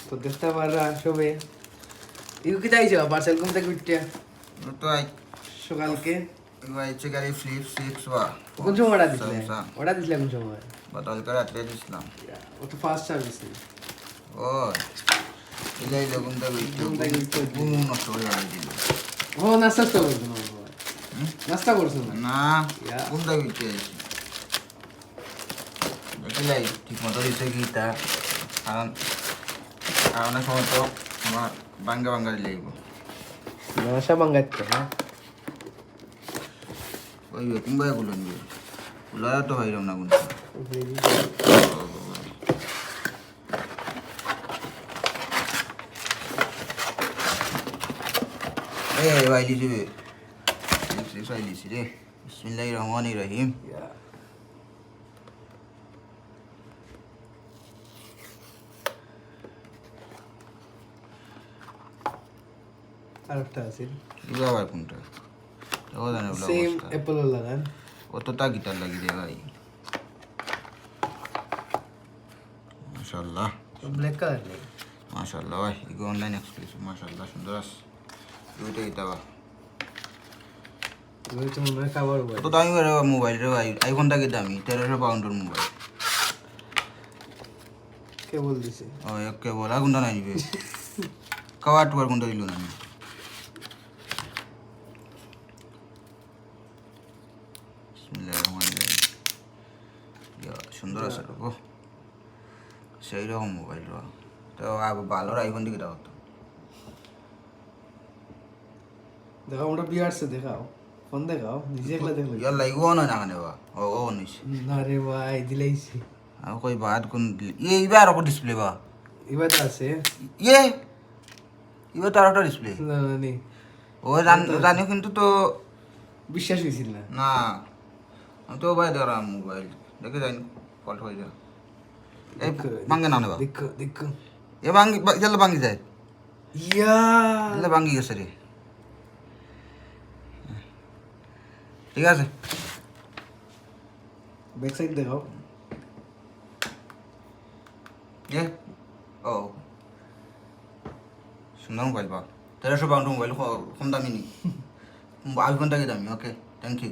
তো দেখতে পারা সবে ইউ কি চাইছো পার্সেল কোন থেকে বিটিয়া তো আই সকালকে আইছে গাড়ি ফ্লিপস বা কোন সময় অর্ডার দিছিলে কোন সময় বাতাল করে রাত্রে দিছিলাম ও তো ফাস্ট সার্ভিস ও ইলাই লগন দা বিটিয়া গুম নষ্ট করে দিল ও নাস্তা তো করছো না নাস্তা করছো না না কোন দা বিটিয়া দেখিলাই ঠিক মতো দিছে গীতা কারণ অনেক সময় তো আমার বাঙ্গা লাগব নশা বাঙ্গাচ্ছে না ওই কুম্বাই গুলো নিয়ে গুলা তো হইলাম না কোন এই ভাই লিসি রে বিসমিল্লাহির রহমানির রহিম আরেকটা আছে এগুলো আবার কোনটা ও জানে ওগুলো সেম অ্যাপল লাগান অতটা গিটার লাগি রে ভাই মাশাআল্লাহ ব্ল্যাক কালার নেই মাশাআল্লাহ ভাই এগুলো অনলাইন এক্সক্লুসিভ মাশাআল্লাহ সুন্দর আছে দুইটা এটা বা ওই তো মনে খাবার বই তো দামি রে মোবাইল রে ভাই আইফোনটা কি দামি 1300 পাউন্ডের মোবাইল কে বল দিছে ও একে বলা গুন্ডা নাই নিবে কাওয়াট ওয়ার গুন্ডা দিল না বিসমিল্লাহির রহমানির রহিম ইয়া সুন্দর আছে ও সেই রকম মোবাইল র তো ভালো আইফোন দিকে দাও তো দেখাও আমরা বিয়ারছে দেখাও ফোন দেখাও নিজে একলা দেখলে ইয়ার লাইগো না না কানে বা ও নিস না রে ভাই দিলাইছি আর কই বাদ কোন এইবার ওপর ডিসপ্লে বা এবার আছে ইয়ে এবার তো আরেকটা ডিসপ্লে না না নেই ও জানি কিন্তু তো বিশ্বাস হয়েছিল না না আমি তো ভাই ধরাম মোবাইল দেখে যাই ফল্ট হয়ে যায় এই ভাঙ্গে না নেবা দেখো দেখো এ ভাঙ্গি গেলে ভাঙ্গি যায় ইয়া গেলে ভাঙ্গি গেছে রে ঠিক আছে ব্যাক সাইড দেখাও এ ও সুন্দর মোবাইল বা 1300 পাউন্ড মোবাইল কম দামি নি আইফোনটা কি দামি ওকে থ্যাংক ইউ